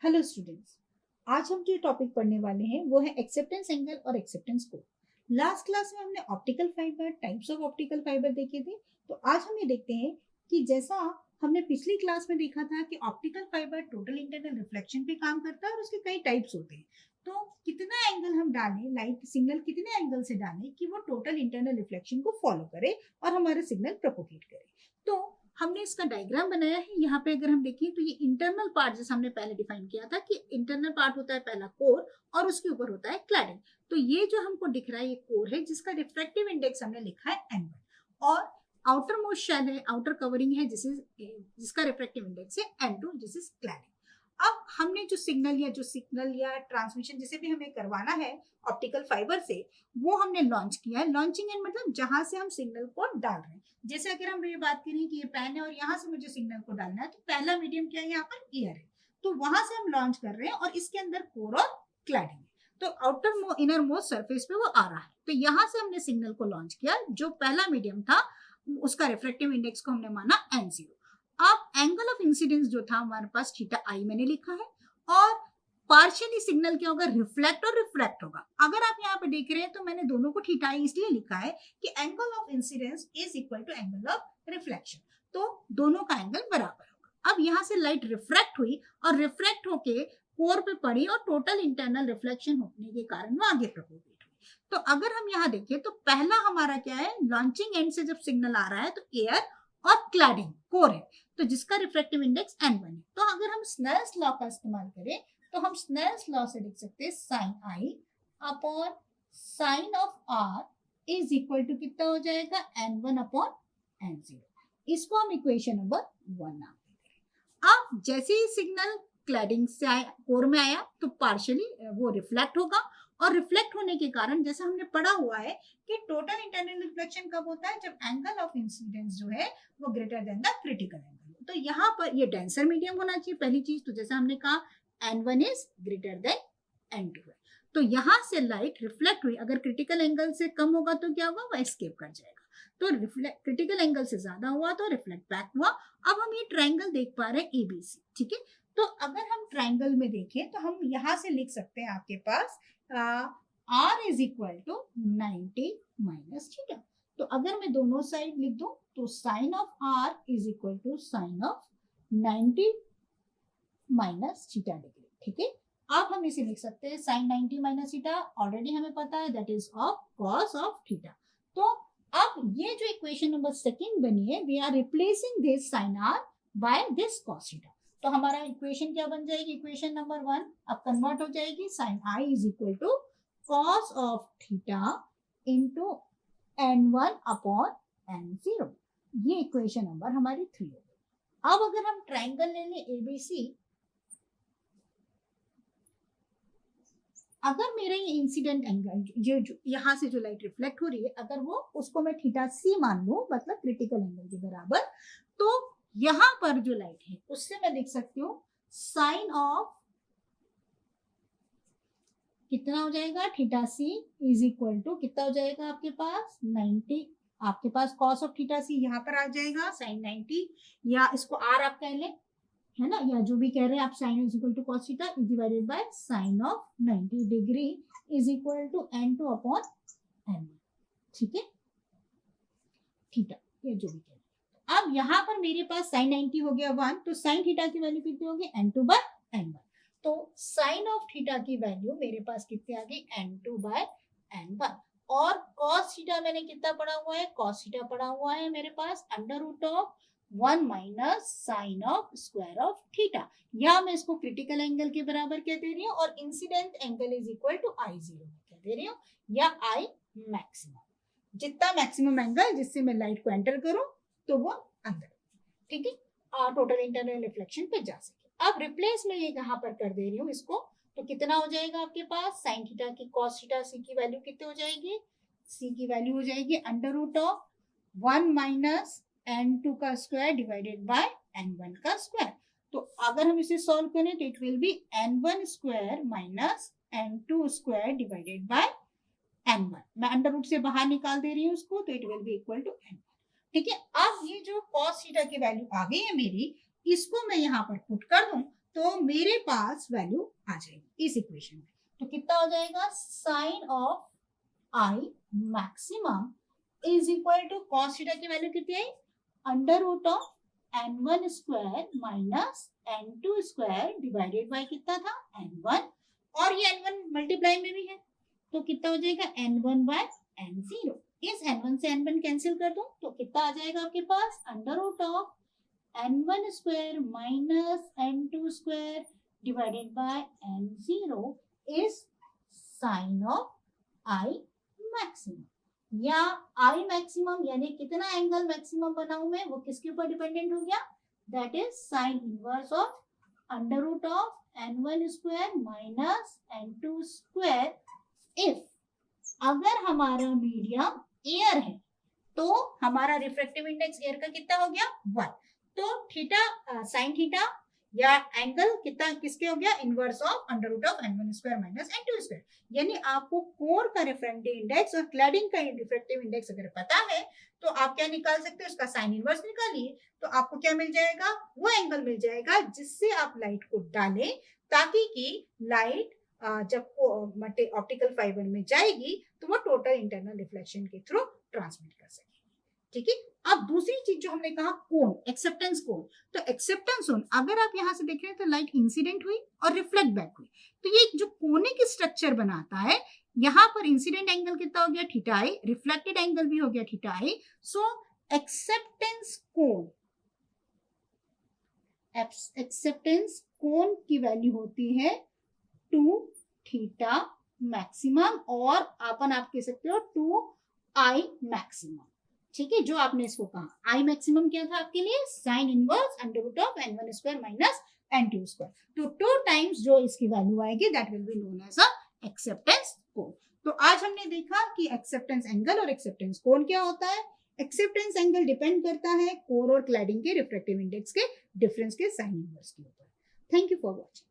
Hello students. आज हम जो टॉपिक पढ़ने वाले हैं वो है एक्सेप्टेंस एंगल और एक्सेप्टेंस कोण। लास्ट क्लास में हमने optical fibre, types of optical fibre देखे थे। तो आज हम ये देखते हैं कि जैसा हमने पिछली क्लास में देखा था कि optical fibre total internal reflection पे काम करता है और उसके कई टाइप्स होते हैं। तो कितना एंगल हम डालें, लाइट सिग्नल कितने एंगल से डालें कि वो टोटल इंटरनल रिफ्लेक्शन को फॉलो करे और हमारे सिग्नल प्रोपोगेट करे। तो हमने इसका डायग्राम बनाया है। यहाँ पे अगर हम देखें तो ये इंटरनल पार्ट जैसे हमने पहले डिफाइन किया था कि इंटरनल पार्ट होता है पहला कोर और उसके ऊपर होता है क्लैडिंग। तो ये जो हमको दिख रहा है ये कोर है जिसका रिफ्रैक्टिव इंडेक्स हमने लिखा है n1 और आउटर मोस्ट शेल है, आउटर कवरिंग है जिसका रिफ्रैक्टिव इंडेक्स है n2 दिस इज क्लैडिंग। अब हमने जो सिग्नल या ट्रांसमिशन जिसे भी हमें करवाना है ऑप्टिकल फाइबर से वो हमने लॉन्च किया है। लॉन्चिंग एंड मतलब जहां से हम सिग्नल को डाल रहे हैं। जैसे अगर हम ये बात करें कि ये पेन है और यहाँ से मुझे सिग्नल को डालना है तो पहला मीडियम क्या है यहाँ पर एयर है। तो वहां से हम लॉन्च कर रहे हैं और इसके अंदर कोर और क्लैडिंग है। तो आउटर इनर मोस्ट सरफेस पे वो आ रहा है। तो यहाँ से हमने सिग्नल को लॉन्च किया। जो पहला मीडियम था उसका रिफ्रैक्टिव इंडेक्स को हमने माना n0। अब एंगल ऑफ इंसिडेंस जो था हमारे पास थीटा आई मैंने लिखा है और पार्शियली सिग्नल क्या होगा, रिफ्लेक्ट और रिफ्रैक्ट होगा। अगर आप यहाँ पे देख रहे हैं तो मैंने दोनों को थीटा आई इसलिए लिखा है कि angle of incidence is equal to angle of reflection. तो दोनों का एंगल बराबर होगा। अब यहाँ से लाइट रिफ्रैक्ट हुई और रिफ्रैक्ट होके कोर पे पड़ी और टोटल इंटरनल रिफ्लेक्शन होने के कारण वो आगे प्रोपोगेट हुई। तो अगर हम यहाँ देखें तो पहला हमारा क्या है, लॉन्चिंग एंड से जब सिग्नल आ रहा है तो एयर और क्लैडिंग कोर है तो जिसका रिफ्रैक्टिव इंडेक्स n1 है। तो अगर हम स्नेल्स लॉ का इस्तेमाल करें तो हम स्नेल्स लॉ से लिख सकते हैं sine I upon sine of R is equal to कितना हो जाएगा n1 अपॉन n0। इसको हम इक्वेशन नंबर 1 नाम देते हैं। अब जैसे ही सिग्नल क्लैडिंग से आया, कोर में आया तो पार्शियली वो रिफ्लेक्ट होगा और रिफ्लेक्ट होने के कारण जैसा हमने पढ़ा हुआ है कि टोटल इंटरनल रिफ्लेक्शन कब होता है, जब एंगल ऑफ इंसिडेंस जो है वो greater than the critical angle. तो यहाँ पर ये डेंसर मीडियम होना चाहिए पहली चीज। तो जैसा हमने कहा n1 is greater than n2 है। तो यहाँ से लाइट रिफ्लेक्ट हुई, अगर क्रिटिकल एंगल से कम होगा तो क्या होगा, वो एस्केप कर जाएगा। तो क्रिटिकल एंगल से ज्यादा हुआ तो रिफ्लेक्ट बैक हुआ। अब हम ये ट्रायंगल देख पा रहे हैं एबीसी, ठीक है। तो अगर हम ट्रायंगल में देखें तो हम यहाँ से लिख सकते हैं आपके पास r is equal to 90 minus theta. तो अगर मैं दोनों साइड लिख दूं तो sine of r is equal to sine of 90 minus theta degree, ठीक है। अब हम इसे लिख सकते हैं साइन 90 माइनस थीटा, ऑलरेडी हमें पता है that is of cos of theta. तो अब ये जो इक्वेशन नंबर सेकंड बनी है we are replacing this sine r by this cos theta. तो हमारा इक्वेशन क्या बन जाएगी, इक्वेशन नंबर 1 अब कन्वर्ट हो जाएगी sine I is equal to cos of theta into n1 upon n0। ये इक्वेशन नंबर हमारी 3 हो गई। अब अगर हम ट्रायंगल ले लें एबीसी, अगर मेरा ये इंसिडेंट एंगल जो यहाँ से जो लाइट रिफ्लेक्ट हो रही है अगर वो उसको मैं थीटा सी मान लूं मतलब क्रिटिकल एंगल के बराबर, तो यहाँ पर जो लाइट है उससे मैं लिख सकती हूँ साइन ऑफ कितना हो जाएगा theta C is equal to कितना हो जाएगा आपके पास 90। आपके पास कॉस ऑफ थीटा सी यहाँ पर आ जाएगा साइन 90 या इसको आर आप कह लें, है ना, या जो भी कह रहे हैं आप, sine is equal to cos theta is divided by sine of 90 degree is equal to n2 upon n1, ठीक है, थीटा ये जो भी कह रहे हैं। अब यहाँ पर मेरे पास साइन 90 हो गया 1 तो साइन थीटा की वैल्यू कितनी होगी n2 बाय n1। तो साइन ऑफ थीटा की वैल्यू मेरे पास कितनी आ गई n2 बाय n1 और कॉस थीटा मैंने कितना पढ़ा हुआ है, कॉस थीटा पढ़ा हुआ है मेरे पास under root of 1 minus sine of square of theta, या मैं इसको क्रिटिकल एंगल के बराबर कह दे रही हूँ और incident angle is equal to I0 कह दे रही हूँ या I मैक्सिमम, जितना मैक्सिमम एंगल जिससे मैं लाइट को एंटर करूं तो वो अंदर, ठीक है, टोटल इंटरनल रिफ्लेक्शन पे जा सके। अब रिप्लेस में ये यहाँ पर कर दे रही हूँ इसको, तो कितना हो जाएगा आपके पास साइन थीटा की कॉस थीटा सी की वैल्यू कितनी हो जाएगी, सी की वैल्यू हो जाएगी under root of 1 minus n2 का स्क्वायर डिवाइडेड बाय n1 का स्क्वायर। तो अगर हम इसे सॉल्व करें तो it will B n1 square minus n2 square divided bye n1, मैं अंडर रूट से बाहर निकाल दे रही हूँ उसको तो it will be equal to n1, ठीक है। अब ये जो cos थीटा की वैल्यू आ गई है मेरी, इसको मैं यहाँ पर पुट कर दूं तो मेरे पास वैल्यू आ जाएगी इस इक्वेशन में। तो कितना हो जाएगा, sine of I maximum is equal to cos theta की वैल्यू कितनी आई, under root of n1 square minus n2 square divided by कितना था n1, और ये n1 मल्टीप्लाई में भी है तो कितना हो जाएगा n1 बाय n0। इस n1 से n1 कैंसिल कर दो तो कितना आ जाएगा आपके पास, under root of n1 square minus n2 square divided by n0 is sine of I maximum. या आई मैक्सिमम यानी कितना एंगल मैक्सिमम बनाऊं मैं, वो किसके ऊपर डिपेंडेंट हो गया, that is sine inverse of under root of n1 square minus n2 square. If अगर हमारा मीडियम एयर है तो हमारा रिफ्रैक्टिव इंडेक्स एयर का कितना हो गया 1, तो थीटा साइन थीटा या एंगल कितना किसके हो गया, inverse of under root of n1 square minus n2 square. यानी आपको कोर का रिफ्रैक्टिव इंडेक्स और क्लैडिंग का रिफ्रैक्टिव इंडेक्स अगर पता है तो आप क्या निकाल सकते हो, उसका साइन इनवर्स निकालिए तो आपको क्या मिल जाएगा, वो एंगल मिल जाएगा जिससे आप लाइट को डालें ताकि कि लाइट जब ऑप्टिकल फाइबर में जाएगी तो वो टोटल इंटरनल रिफ्लेक्शन के थ्रू ट्रांसमिट कर सकेगी। ठीक है, अब दूसरी चीज जो हमने कहा कोन, एक्सेप्टेंस कोन। तो एक्सेप्टेंस कोन अगर आप यहां से देख रहे हैं तो लाइट इंसिडेंट हुई और रिफ्लेक्ट बैक हुई, तो ये जो कोने की स्ट्रक्चर बनाता है, यहाँ पर इंसिडेंट एंगल कितना हो गया थीटा आई, रिफ्लेक्टेड एंगल भी हो गया थीटा आई। सो एक्सेप्टेंस कोन, एक्सेप्टेंस कोन की वैल्यू होती है 2 थीटा मैक्सिमम, और अपन आप कह सकते हो 2 आई मैक्सिमम। ठीक है, जो आपने इसको कहा आई मैक्सिमम क्या था आपके लिए, sine inverse under root of n1 square minus n2 square. तो 2 टाइम्स जो इसकी वैल्यू आएगी that will be known as a acceptance cone. तो आज हमने देखा कि एक्सेप्टेंस एंगल और एक्सेप्टेंस कोन क्या होता है। एक्सेप्टेंस एंगल डिपेंड करता है कोर और क्लैडिंग के रिफ्रैक्टिव इंडेक्स के डिफरेंस के साइन इनवर्स के ऊपर। Thank you for watching.